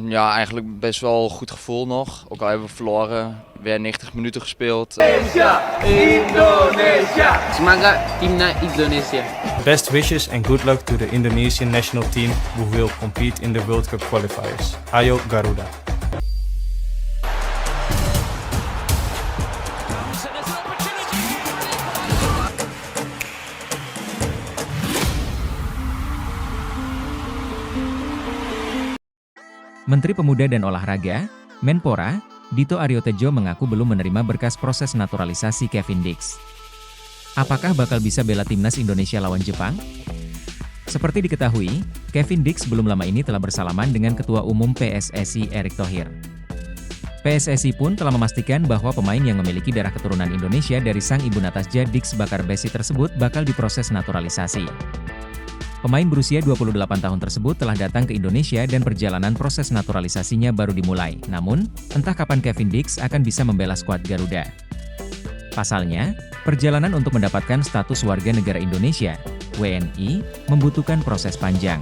Ja, eigenlijk best wel goed gevoel nog. Ook al hebben we verloren, weer 90 minuten gespeeld. Indonesia! Indonesia! Semoga timnas Indonesia. Best wishes and good luck to the Indonesian national team who will compete in the World Cup qualifiers. Ayo Garuda! Menteri Pemuda dan Olahraga, Menpora, Dito Aryo Tejo mengaku belum menerima berkas proses naturalisasi Kevin Dix. Apakah bakal bisa bela timnas Indonesia lawan Jepang? Seperti diketahui, Kevin Dix belum lama ini telah bersalaman dengan Ketua Umum PSSI Erick Thohir. PSSI pun telah memastikan bahwa pemain yang memiliki darah keturunan Indonesia dari sang ibu Natasja Dix Bakar Besi tersebut bakal diproses naturalisasi. Pemain berusia 28 tahun tersebut telah datang ke Indonesia dan perjalanan proses naturalisasinya baru dimulai. Namun, entah kapan Kevin Dix akan bisa membela skuad Garuda. Pasalnya, perjalanan untuk mendapatkan status warga negara Indonesia, WNI, membutuhkan proses panjang.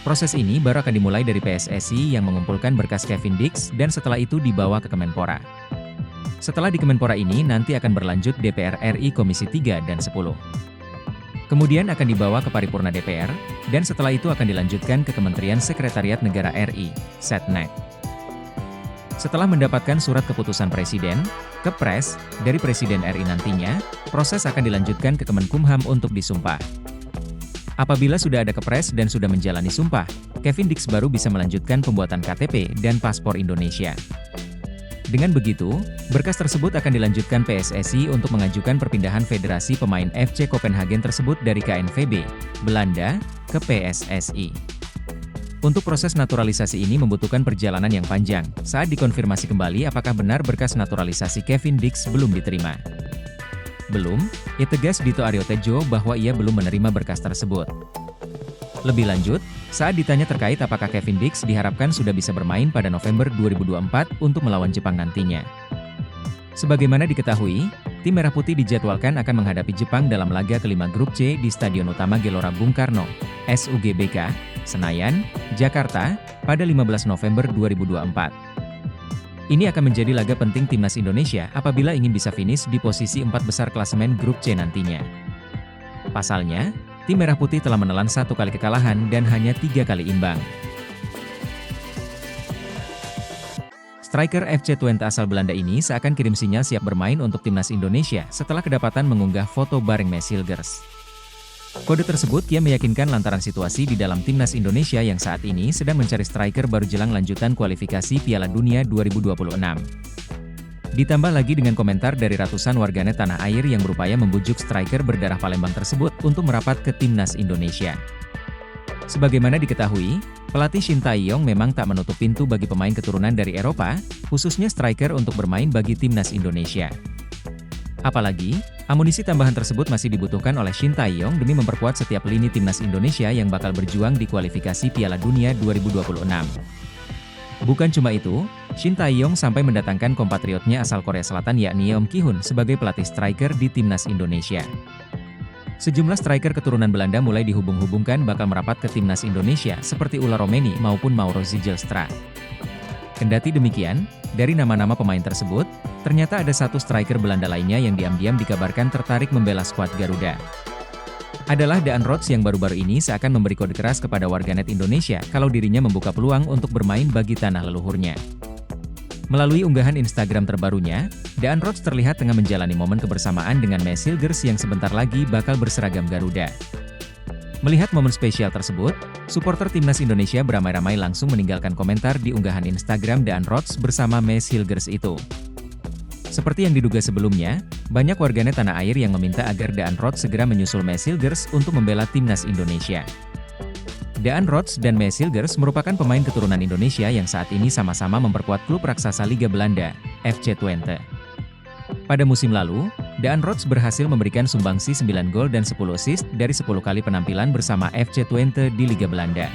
Proses ini baru akan dimulai dari PSSI yang mengumpulkan berkas Kevin Dix dan setelah itu dibawa ke Kemenpora. Setelah di Kemenpora ini nanti akan berlanjut DPR RI Komisi 3 dan 10. Kemudian akan dibawa ke paripurna DPR, dan setelah itu akan dilanjutkan ke Kementerian Sekretariat Negara RI, Setnek. Setelah mendapatkan surat keputusan Presiden, Kepres, dari Presiden RI nantinya, proses akan dilanjutkan ke Kemenkumham untuk disumpah. Apabila sudah ada Kepres dan sudah menjalani sumpah, Kevin Dix baru bisa melanjutkan pembuatan KTP dan paspor Indonesia. Dengan begitu, berkas tersebut akan dilanjutkan PSSI untuk mengajukan perpindahan federasi pemain FC Copenhagen tersebut dari KNVB, Belanda, ke PSSI. Untuk proses naturalisasi ini membutuhkan perjalanan yang panjang, saat dikonfirmasi kembali apakah benar berkas naturalisasi Kevin Dix belum diterima. Belum, ia tegas Dito Aryo Tejo bahwa ia belum menerima berkas tersebut. Lebih lanjut, saat ditanya terkait apakah Kevin Dix diharapkan sudah bisa bermain pada November 2024 untuk melawan Jepang nantinya. Sebagaimana diketahui, tim Merah Putih dijadwalkan akan menghadapi Jepang dalam laga kelima grup C di Stadion Utama Gelora Bung Karno, SUGBK, Senayan, Jakarta, pada 15 November 2024. Ini akan menjadi laga penting timnas Indonesia apabila ingin bisa finish di posisi 4 besar klasemen grup C nantinya. Pasalnya, tim Merah Putih telah menelan 1 kali kekalahan dan hanya 3 kali imbang. Striker FC Twente asal Belanda ini seakan kirim sinyal siap bermain untuk timnas Indonesia setelah kedapatan mengunggah foto bareng Maes Hilgers. Kode tersebut ia meyakinkan lantaran situasi di dalam timnas Indonesia yang saat ini sedang mencari striker baru jelang lanjutan kualifikasi Piala Dunia 2026. Ditambah lagi dengan komentar dari ratusan warganet tanah air yang berupaya membujuk striker berdarah Palembang tersebut untuk merapat ke timnas Indonesia. Sebagaimana diketahui, pelatih Shin Tae-yong memang tak menutup pintu bagi pemain keturunan dari Eropa, khususnya striker untuk bermain bagi timnas Indonesia. Apalagi, amunisi tambahan tersebut masih dibutuhkan oleh Shin Tae-yong demi memperkuat setiap lini timnas Indonesia yang bakal berjuang di kualifikasi Piala Dunia 2026. Bukan cuma itu, Shin Tae-yong sampai mendatangkan kompatriotnya asal Korea Selatan yakni Yeom Ki-hun sebagai pelatih striker di timnas Indonesia. Sejumlah striker keturunan Belanda mulai dihubung-hubungkan bakal merapat ke timnas Indonesia seperti Ulla Romeni maupun Mauro Zijlstra. Kendati demikian, dari nama-nama pemain tersebut, ternyata ada satu striker Belanda lainnya yang diam-diam dikabarkan tertarik membela skuad Garuda. Adalah Daan Rots yang baru-baru ini seakan memberi kode keras kepada warganet Indonesia kalau dirinya membuka peluang untuk bermain bagi tanah leluhurnya. Melalui unggahan Instagram terbarunya, Daan Rots terlihat tengah menjalani momen kebersamaan dengan Maes Hilgers yang sebentar lagi bakal berseragam Garuda. Melihat momen spesial tersebut, supporter timnas Indonesia beramai-ramai langsung meninggalkan komentar di unggahan Instagram Daan Rots bersama Maes Hilgers itu. Seperti yang diduga sebelumnya, banyak warganet tanah air yang meminta agar Daan Rots segera menyusul Maes Hilgers untuk membela timnas Indonesia. Daan Rots dan Maes Hilgers merupakan pemain keturunan Indonesia yang saat ini sama-sama memperkuat klub raksasa Liga Belanda, FC Twente. Pada musim lalu, Daan Rots berhasil memberikan sumbangsi 9 gol dan 10 assist dari 10 kali penampilan bersama FC Twente di Liga Belanda.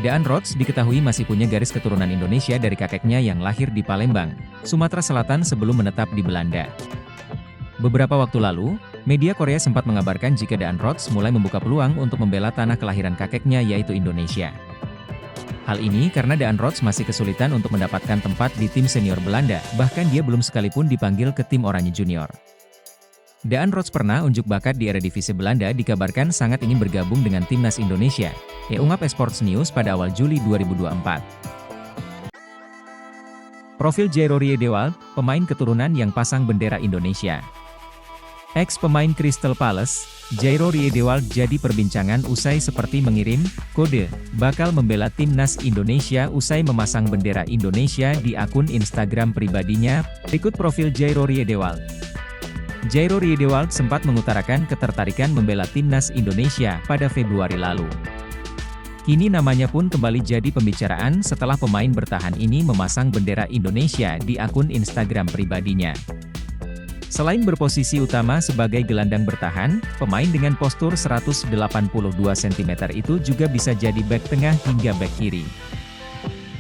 Daan Rots diketahui masih punya garis keturunan Indonesia dari kakeknya yang lahir di Palembang, Sumatera Selatan sebelum menetap di Belanda. Beberapa waktu lalu, media Korea sempat mengabarkan jika Daan Rots mulai membuka peluang untuk membela tanah kelahiran kakeknya yaitu Indonesia. Hal ini karena Daan Rots masih kesulitan untuk mendapatkan tempat di tim senior Belanda, bahkan dia belum sekalipun dipanggil ke tim Oranje Junior. Daan Rots pernah unjuk bakat di Eredivisie Belanda, dikabarkan sangat ingin bergabung dengan timnas Indonesia, ungkap Sports News pada awal Juli 2024. Profil Jairo Riedewald, pemain keturunan yang pasang bendera Indonesia. Ex-pemain Crystal Palace, Jairo Riedewald jadi perbincangan usai seperti mengirim kode bakal membela timnas Indonesia usai memasang bendera Indonesia di akun Instagram pribadinya. Berikut profil Jairo Riedewald. Jairo Riedewald sempat mengutarakan ketertarikan membela timnas Indonesia pada Februari lalu. Kini namanya pun kembali jadi pembicaraan setelah pemain bertahan ini memasang bendera Indonesia di akun Instagram pribadinya. Selain berposisi utama sebagai gelandang bertahan, pemain dengan postur 182 cm itu juga bisa jadi bek tengah hingga bek kiri.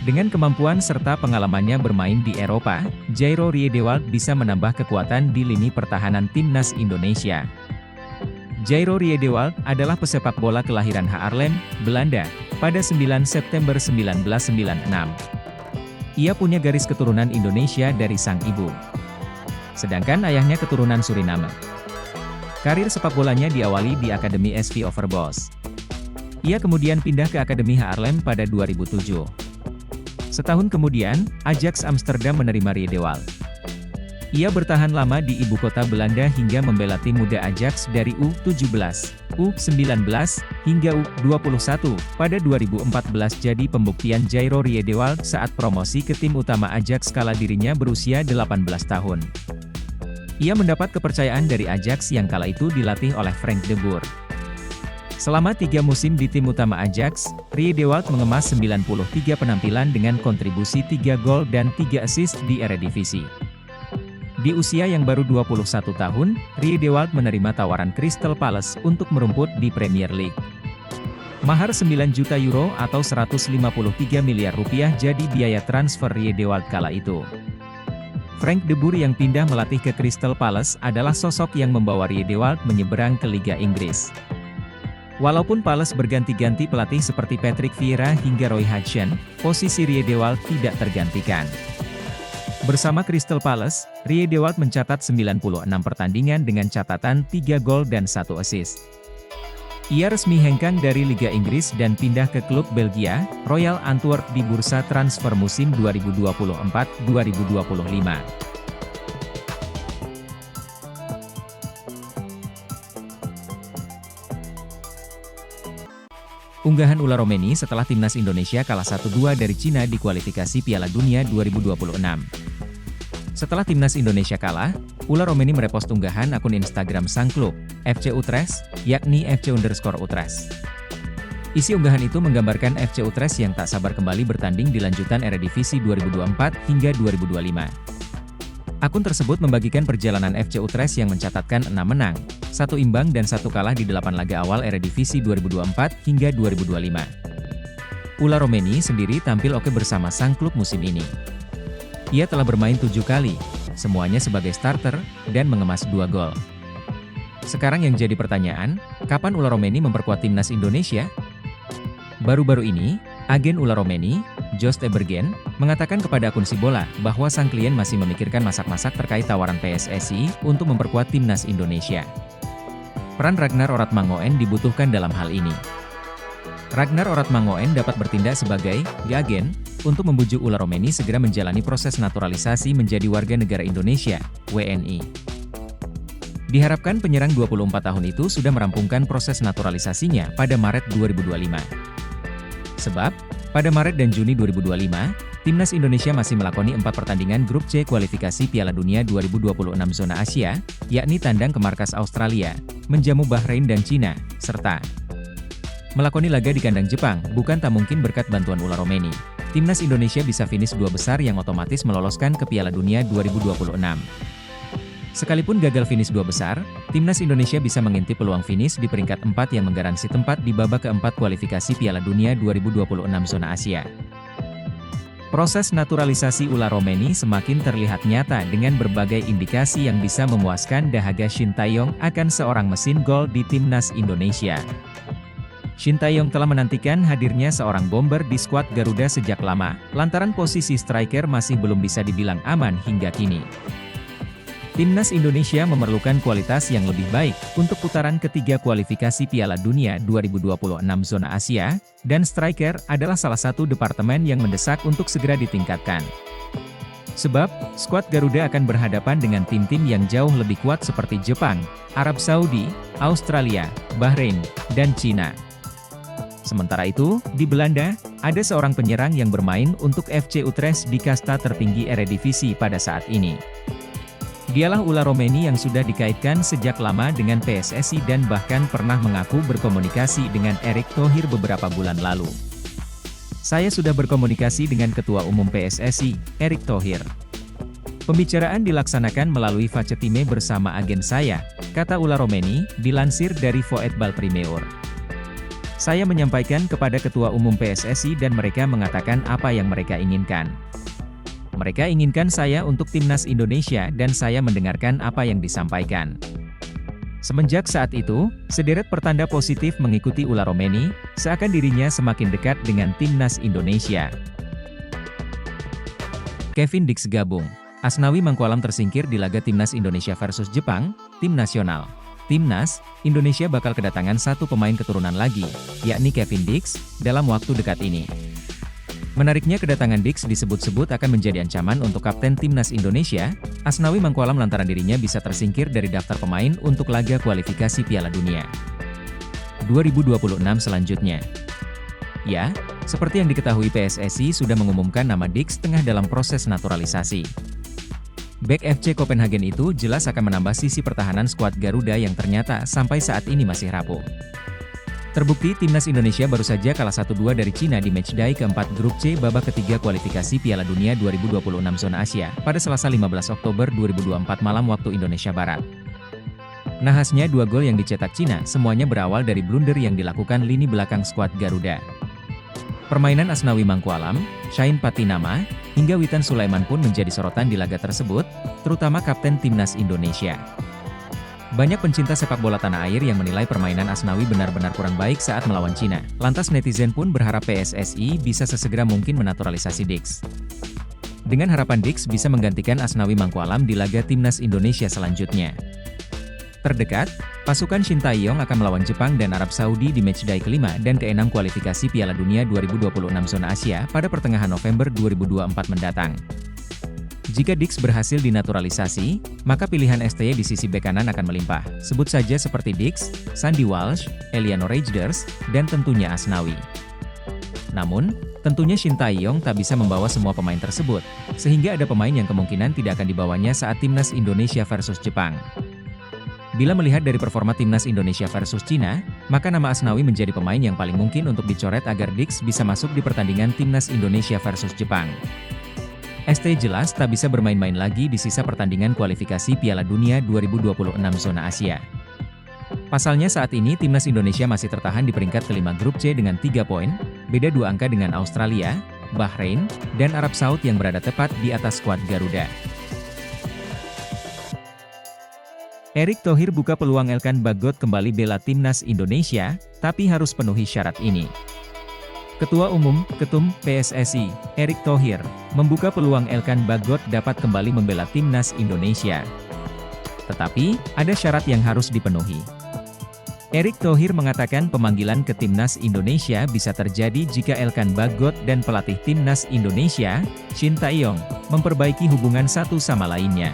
Dengan kemampuan serta pengalamannya bermain di Eropa, Jairo Riedewald bisa menambah kekuatan di lini pertahanan timnas Indonesia. Jairo Riedewald adalah pesepak bola kelahiran Haarlem, Belanda, pada 9 September 1996. Ia punya garis keturunan Indonesia dari sang ibu. Sedangkan ayahnya keturunan Suriname. Karir sepak bolanya diawali di Akademi SV Overbos. Ia kemudian pindah ke Akademi Haarlem pada 2007. Setahun kemudian, Ajax Amsterdam menerima Riedewald. Ia bertahan lama di ibu kota Belanda hingga membela tim muda Ajax dari U17, U19, hingga U21. Pada 2014 jadi pembuktian Jairo Riedewald saat promosi ke tim utama Ajax kala dirinya berusia 18 tahun. Ia mendapat kepercayaan dari Ajax yang kala itu dilatih oleh Frank de Boer. Selama 3 musim di tim utama Ajax, Riedewald mengemas 93 penampilan dengan kontribusi 3 gol dan 3 assist di Eredivisie. Di usia yang baru 21 tahun, Riedewald menerima tawaran Crystal Palace untuk merumput di Premier League. Mahar 9 juta euro atau 153 miliar rupiah jadi biaya transfer Riedewald kala itu. Frank de Boer yang pindah melatih ke Crystal Palace adalah sosok yang membawa Riedewald menyeberang ke Liga Inggris. Walaupun Palace berganti-ganti pelatih seperti Patrick Vieira hingga Roy Hodgson, posisi Riedewald tidak tergantikan. Bersama Crystal Palace, Riedewald mencatat 96 pertandingan dengan catatan 3 gol dan 1 assist. Ia resmi hengkang dari Liga Inggris dan pindah ke klub Belgia, Royal Antwerp di bursa transfer musim 2024-2025. Unggahan Ula Romeni setelah timnas Indonesia kalah 1-2 dari Cina di kualifikasi Piala Dunia 2026. Setelah timnas Indonesia kalah, Ula Romeni merepost unggahan akun Instagram sang klub, FC Utrecht, yakni FC_Utrecht. Isi unggahan itu menggambarkan FC Utrecht yang tak sabar kembali bertanding di lanjutan Eredivisie 2024 hingga 2025. Akun tersebut membagikan perjalanan FC Utrecht yang mencatatkan 6 menang, 1 imbang dan 1 kalah di 8 laga awal Eredivisie 2024 hingga 2025. Ula Romeni sendiri tampil oke bersama sang klub musim ini. Ia telah bermain 7 kali, semuanya sebagai starter, dan mengemas 2 gol. Sekarang yang jadi pertanyaan, kapan Ula Romeni memperkuat timnas Indonesia? Baru-baru ini, agen Ula Romeni, Joost Ebergen, mengatakan kepada akun Sibola bahwa sang klien masih memikirkan masak-masak terkait tawaran PSSI untuk memperkuat timnas Indonesia. Peran Ragnar Oratmangoen dibutuhkan dalam hal ini. Ragnar Oratmangoen dapat bertindak sebagai agen untuk membujuk Ula Romeni segera menjalani proses naturalisasi menjadi warga negara Indonesia, WNI. Diharapkan penyerang 24 tahun itu sudah merampungkan proses naturalisasinya pada Maret 2025. Sebab, pada Maret dan Juni 2025, timnas Indonesia masih melakoni 4 pertandingan grup C kualifikasi Piala Dunia 2026 zona Asia, yakni tandang ke markas Australia, menjamu Bahrain dan Cina, serta melakoni laga di kandang Jepang. Bukan tak mungkin berkat bantuan Ula Romeni, timnas Indonesia bisa finish 2 besar yang otomatis meloloskan ke Piala Dunia 2026. Sekalipun gagal finish 2 besar, timnas Indonesia bisa mengintip peluang finish di peringkat 4 yang menggaransi tempat di babak keempat kualifikasi Piala Dunia 2026 zona Asia. Proses naturalisasi Ula Romeni semakin terlihat nyata dengan berbagai indikasi yang bisa memuaskan dahaga Shin Taeyong akan seorang mesin gol di timnas Indonesia. Shin Tae-yong telah menantikan hadirnya seorang bomber di skuad Garuda sejak lama, lantaran posisi striker masih belum bisa dibilang aman hingga kini. Timnas Indonesia memerlukan kualitas yang lebih baik untuk putaran ketiga kualifikasi Piala Dunia 2026 zona Asia, dan striker adalah salah satu departemen yang mendesak untuk segera ditingkatkan. Sebab, skuad Garuda akan berhadapan dengan tim-tim yang jauh lebih kuat seperti Jepang, Arab Saudi, Australia, Bahrain, dan Cina. Sementara itu, di Belanda, ada seorang penyerang yang bermain untuk FC Utrecht di kasta tertinggi Eredivisie pada saat ini. Dialah Ola Romeni yang sudah dikaitkan sejak lama dengan PSSI dan bahkan pernah mengaku berkomunikasi dengan Erick Thohir beberapa bulan lalu. Saya sudah berkomunikasi dengan Ketua Umum PSSI, Erick Thohir. Pembicaraan dilaksanakan melalui Facetime bersama agen saya, kata Ola Romeni, dilansir dari Voetbal Primeur. Saya menyampaikan kepada Ketua Umum PSSI dan mereka mengatakan apa yang mereka inginkan. Mereka inginkan saya untuk timnas Indonesia dan saya mendengarkan apa yang disampaikan. Semenjak saat itu, sederet pertanda positif mengikuti Ola Romeni, seakan dirinya semakin dekat dengan timnas Indonesia. Kevin Dix gabung. Asnawi Mangkualam tersingkir di laga timnas Indonesia versus Jepang, tim nasional. Timnas Indonesia bakal kedatangan satu pemain keturunan lagi, yakni Kevin Dix, dalam waktu dekat ini. Menariknya kedatangan Dix disebut-sebut akan menjadi ancaman untuk kapten timnas Indonesia, Asnawi Mangkualam lantaran dirinya bisa tersingkir dari daftar pemain untuk laga kualifikasi Piala Dunia 2026 selanjutnya. Ya, seperti yang diketahui PSSI sudah mengumumkan nama Dix tengah dalam proses naturalisasi. Bek FC Copenhagen itu jelas akan menambah sisi pertahanan skuad Garuda yang ternyata sampai saat ini masih rapuh. Terbukti timnas Indonesia baru saja kalah 1-2 dari Cina di matchday keempat grup C babak ketiga kualifikasi Piala Dunia 2026 zona Asia pada Selasa 15 Oktober 2024 malam waktu Indonesia Barat. Nahasnya 2 gol yang dicetak Cina semuanya berawal dari blunder yang dilakukan lini belakang skuad Garuda. Permainan Asnawi Mangkualam, Shain Patinama, hingga Witan Sulaiman pun menjadi sorotan di laga tersebut, terutama kapten timnas Indonesia. Banyak pencinta sepak bola tanah air yang menilai permainan Asnawi benar-benar kurang baik saat melawan Cina. Lantas netizen pun berharap PSSI bisa sesegera mungkin menaturalisasi Dix. Dengan harapan Dix bisa menggantikan Asnawi Mangkualam di laga timnas Indonesia selanjutnya. Terdekat, pasukan Shin Tae-yong akan melawan Jepang dan Arab Saudi di matchday kelima dan keenam kualifikasi Piala Dunia 2026 zona Asia pada pertengahan November 2024 mendatang. Jika Dix berhasil dinaturalisasi, maka pilihan STY di sisi bek kanan akan melimpah. Sebut saja seperti Dix, Sandy Walsh, Eliano Reijers, dan tentunya Asnawi. Namun, tentunya Shin Tae-yong tak bisa membawa semua pemain tersebut, sehingga ada pemain yang kemungkinan tidak akan dibawanya saat timnas Indonesia versus Jepang. Bila melihat dari performa timnas Indonesia versus Cina, maka nama Asnawi menjadi pemain yang paling mungkin untuk dicoret agar Dix bisa masuk di pertandingan timnas Indonesia versus Jepang. ST jelas tak bisa bermain-main lagi di sisa pertandingan kualifikasi Piala Dunia 2026 zona Asia. Pasalnya saat ini timnas Indonesia masih tertahan di peringkat kelima grup C dengan 3 poin, beda 2 angka dengan Australia, Bahrain, dan Arab Saudi yang berada tepat di atas skuad Garuda. Erick Thohir buka peluang Elkan Bagot kembali bela timnas Indonesia, tapi harus penuhi syarat ini. Ketua Umum, Ketum, PSSI, Erick Thohir, membuka peluang Elkan Bagot dapat kembali membela timnas Indonesia. Tetapi, ada syarat yang harus dipenuhi. Erick Thohir mengatakan pemanggilan ke timnas Indonesia bisa terjadi jika Elkan Bagot dan pelatih timnas Indonesia, Shin Tae-yong, memperbaiki hubungan satu sama lainnya.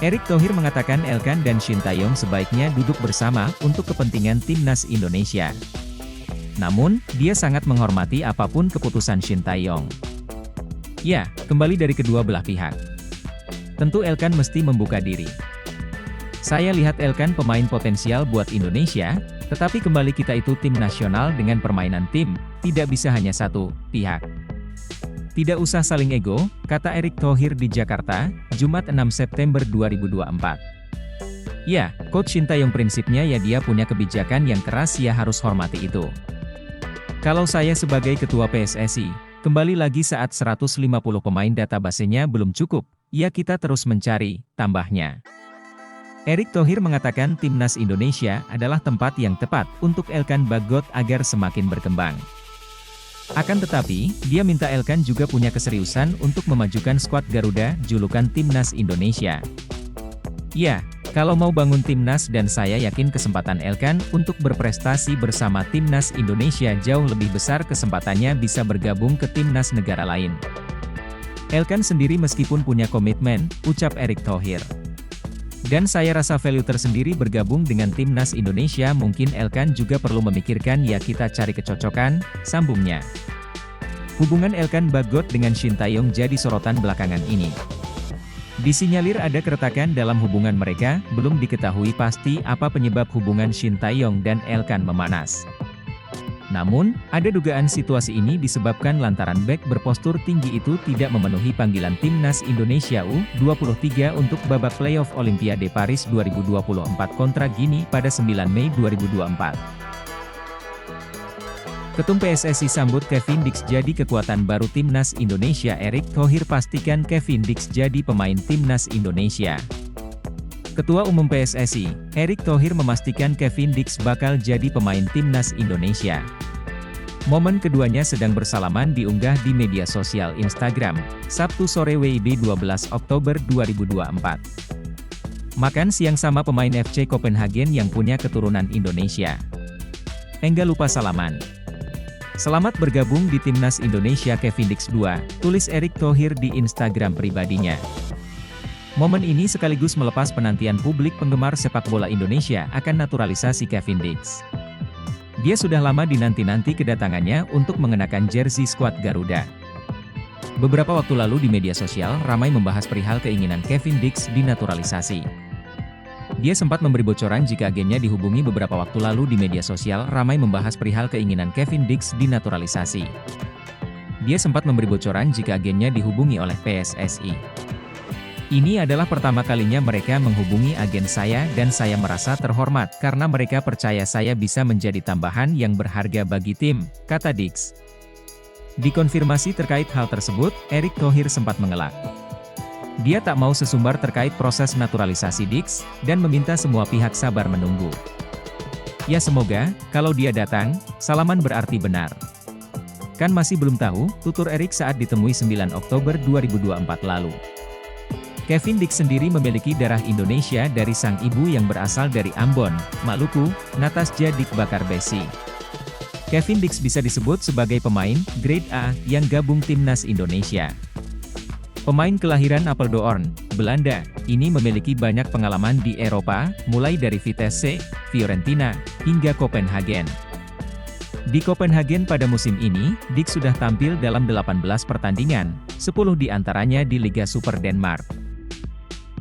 Erick Thohir mengatakan Elkan dan Shin Tae-yong sebaiknya duduk bersama untuk kepentingan timnas Indonesia. Namun, dia sangat menghormati apapun keputusan Shin Tae-yong. Ya, kembali dari kedua belah pihak. Tentu Elkan mesti membuka diri. Saya lihat Elkan pemain potensial buat Indonesia, tetapi kembali kita itu tim nasional dengan permainan tim, tidak bisa hanya satu pihak. Tidak usah saling ego, kata Erick Thohir di Jakarta, Jumat 6 September 2024. Ya, Coach Shin Tae-yong prinsipnya ya dia punya kebijakan yang keras ya harus hormati itu. Kalau saya sebagai ketua PSSI, kembali lagi saat 150 pemain databasenya belum cukup, ya kita terus mencari, tambahnya. Erick Thohir mengatakan timnas Indonesia adalah tempat yang tepat untuk Elkan Bagot agar semakin berkembang. Akan tetapi, dia minta Elkan juga punya keseriusan untuk memajukan skuad Garuda, julukan timnas Indonesia. Ya, kalau mau bangun timnas dan saya yakin kesempatan Elkan untuk berprestasi bersama timnas Indonesia jauh lebih besar kesempatannya bisa bergabung ke timnas negara lain. Elkan sendiri meskipun punya komitmen, ucap Erick Thohir. Dan saya rasa value tersendiri bergabung dengan timnas Indonesia mungkin Elkan juga perlu memikirkan ya kita cari kecocokan, sambungnya. Hubungan Elkan Bagot dengan Shin Tae-yong jadi sorotan belakangan ini. Disinyalir ada keretakan dalam hubungan mereka, belum diketahui pasti apa penyebab hubungan Shin Tae-yong dan Elkan memanas. Namun, ada dugaan situasi ini disebabkan lantaran bek berpostur tinggi itu tidak memenuhi panggilan timnas Indonesia U23 untuk babak playoff Olimpiade Paris 2024 kontra Gini pada 9 Mei 2024. Ketum PSSI sambut Kevin Dix jadi kekuatan baru timnas Indonesia. Erick Thohir pastikan Kevin Dix jadi pemain timnas Indonesia. Ketua Umum PSSI, Erick Thohir memastikan Kevin Dix bakal jadi pemain timnas Indonesia. Momen keduanya sedang bersalaman diunggah di media sosial Instagram, Sabtu sore WIB 12 Oktober 2024. Makan siang sama pemain FC Copenhagen yang punya keturunan Indonesia. Enggak lupa salaman. Selamat bergabung di timnas Indonesia Kevin Dix 2, tulis Erick Thohir di Instagram pribadinya. Momen ini sekaligus melepas penantian publik penggemar sepak bola Indonesia akan naturalisasi Kevin Dix. Dia sudah lama dinanti-nanti kedatangannya untuk mengenakan jersey skuad Garuda. Beberapa waktu lalu di media sosial ramai membahas perihal keinginan Kevin Dix dinaturalisasi. Dia sempat memberi bocoran jika agennya dihubungi beberapa waktu lalu di media sosial ramai membahas perihal keinginan Kevin Dix dinaturalisasi. Dia sempat memberi bocoran jika agennya dihubungi oleh PSSI. Ini adalah pertama kalinya mereka menghubungi agen saya dan saya merasa terhormat karena mereka percaya saya bisa menjadi tambahan yang berharga bagi tim, kata Dix. Dikonfirmasi terkait hal tersebut, Erick Thohir sempat mengelak. Dia tak mau sesumbar terkait proses naturalisasi Dix, dan meminta semua pihak sabar menunggu. Ya semoga, kalau dia datang, salaman berarti benar. Kan masih belum tahu, tutur Erick saat ditemui 9 Oktober 2024 lalu. Kevin Dix sendiri memiliki darah Indonesia dari sang ibu yang berasal dari Ambon, Maluku, Natasja Dik Bakar Besi. Kevin Dix bisa disebut sebagai pemain grade A yang gabung timnas Indonesia. Pemain kelahiran Apeldoorn, Belanda, ini memiliki banyak pengalaman di Eropa, mulai dari Vitesse, Fiorentina, hingga Copenhagen. Di Copenhagen pada musim ini, Dix sudah tampil dalam 18 pertandingan, 10 diantaranya di Liga Super Denmark.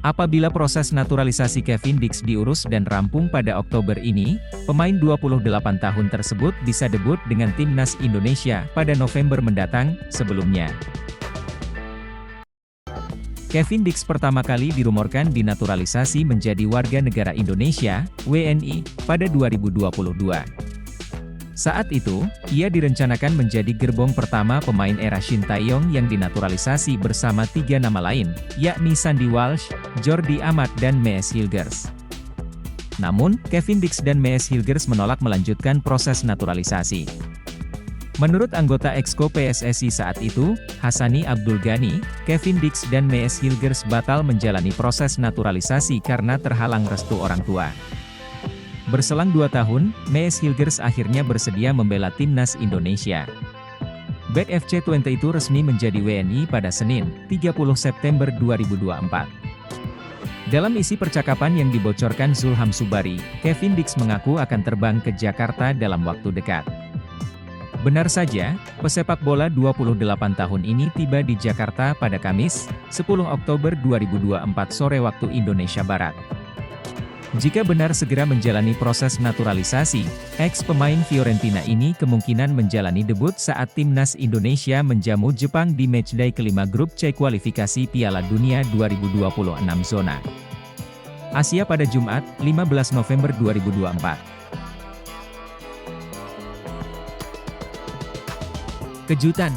Apabila proses naturalisasi Kevin Dix diurus dan rampung pada Oktober ini, pemain 28 tahun tersebut bisa debut dengan timnas Indonesia pada November mendatang. Sebelumnya, Kevin Dix pertama kali dirumorkan dinaturalisasi menjadi warga negara Indonesia, WNI, pada 2022. Saat itu, ia direncanakan menjadi gerbong pertama pemain era Shin Tae-yong yang dinaturalisasi bersama 3 nama lain, yakni Sandy Walsh, Jordi Amat dan Mees Hilgers. Namun, Kevin Dix dan Mees Hilgers menolak melanjutkan proses naturalisasi. Menurut anggota Exco PSSI saat itu, Hassani Abdul Ghani, Kevin Dix dan Mees Hilgers batal menjalani proses naturalisasi karena terhalang restu orang tua. Berselang 2 tahun, Mees Hilgers akhirnya bersedia membela timnas Indonesia. Bek FC20 itu resmi menjadi WNI pada Senin, 30 September 2024. Dalam isi percakapan yang dibocorkan Zulham Subari, Kevin Dix mengaku akan terbang ke Jakarta dalam waktu dekat. Benar saja, pesepak bola 28 tahun ini tiba di Jakarta pada Kamis, 10 Oktober 2024 sore waktu Indonesia Barat. Jika benar segera menjalani proses naturalisasi, ex-pemain Fiorentina ini kemungkinan menjalani debut saat timnas Indonesia menjamu Jepang di matchday kelima grup C kualifikasi Piala Dunia 2026 zona Asia pada Jumat, 15 November 2024. Kejutan.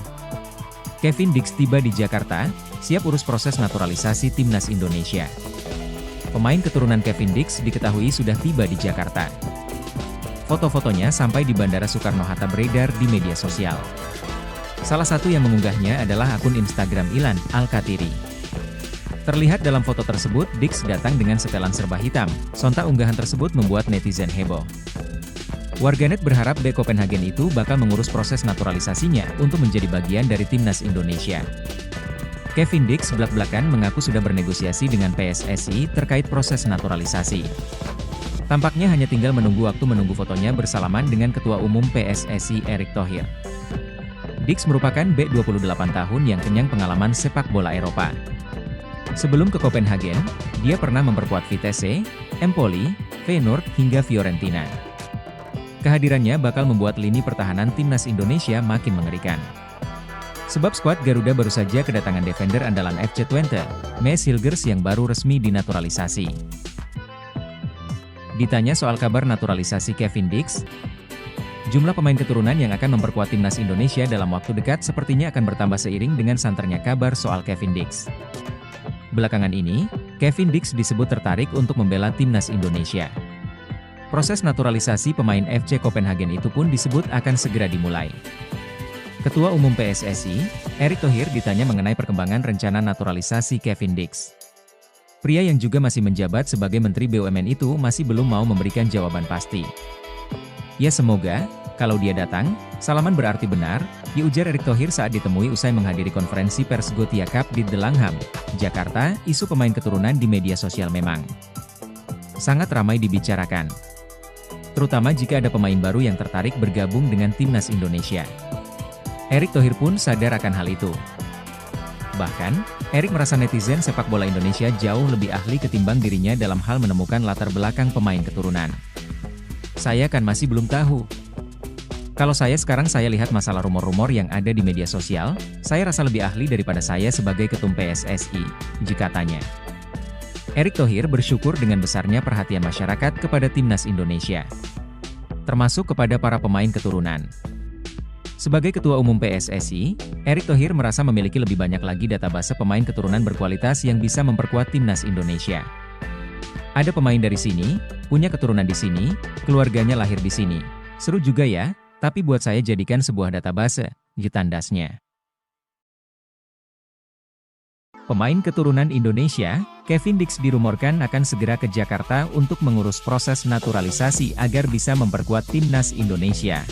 Kevin Dix tiba di Jakarta, siap urus proses naturalisasi timnas Indonesia. Pemain keturunan Kevin Dix diketahui sudah tiba di Jakarta. Foto-fotonya sampai di Bandara Soekarno-Hatta beredar di media sosial. Salah satu yang mengunggahnya adalah akun Instagram Ilan Al-Katiri. Terlihat dalam foto tersebut, Dix datang dengan setelan serba hitam. Sontak unggahan tersebut membuat netizen heboh. Warganet berharap Bek Copenhagen itu bakal mengurus proses naturalisasinya untuk menjadi bagian dari timnas Indonesia. Kevin Dix belak-belakan mengaku sudah bernegosiasi dengan PSSI terkait proses naturalisasi. Tampaknya hanya tinggal menunggu fotonya bersalaman dengan Ketua Umum PSSI Erick Thohir. Dix merupakan bek 28 tahun yang kenyang pengalaman sepak bola Eropa. Sebelum ke Copenhagen, dia pernah memperkuat Vitesse, Empoli, Feyenoord hingga Fiorentina. Kehadirannya bakal membuat lini pertahanan timnas Indonesia makin mengerikan. Sebab skuad Garuda baru saja kedatangan defender andalan FC Twente, Mads Hilgers yang baru resmi dinaturalisasi. Ditanya soal kabar naturalisasi Kevin Dix, jumlah pemain keturunan yang akan memperkuat timnas Indonesia dalam waktu dekat sepertinya akan bertambah seiring dengan santernya kabar soal Kevin Dix. Belakangan ini, Kevin Dix disebut tertarik untuk membela timnas Indonesia. Proses naturalisasi pemain FC Copenhagen itu pun disebut akan segera dimulai. Ketua Umum PSSI, Erick Thohir ditanya mengenai perkembangan rencana naturalisasi Kevin Dix. Pria yang juga masih menjabat sebagai Menteri BUMN itu masih belum mau memberikan jawaban pasti. Ya semoga, kalau dia datang, salaman berarti benar, diujar Erick Thohir saat ditemui usai menghadiri konferensi pers Gothia Cup di The Langham, Jakarta. Isu pemain keturunan di media sosial memang sangat ramai dibicarakan. Terutama jika ada pemain baru yang tertarik bergabung dengan timnas Indonesia. Erick Thohir pun sadar akan hal itu. Bahkan, Erick merasa netizen sepak bola Indonesia jauh lebih ahli ketimbang dirinya dalam hal menemukan latar belakang pemain keturunan. Saya kan masih belum tahu. Kalau sekarang saya lihat masalah rumor-rumor yang ada di media sosial, saya rasa lebih ahli daripada saya sebagai ketum PSSI, jika tanya. Erick Thohir bersyukur dengan besarnya perhatian masyarakat kepada timnas Indonesia, termasuk kepada para pemain keturunan. Sebagai Ketua Umum PSSI, Erick Thohir merasa memiliki lebih banyak lagi database pemain keturunan berkualitas yang bisa memperkuat timnas Indonesia. Ada pemain dari sini, punya keturunan di sini, keluarganya lahir di sini. Seru juga ya, tapi buat saya jadikan sebuah database, tandasnya. Pemain keturunan Indonesia, Kevin Dix dirumorkan akan segera ke Jakarta untuk mengurus proses naturalisasi agar bisa memperkuat timnas Indonesia.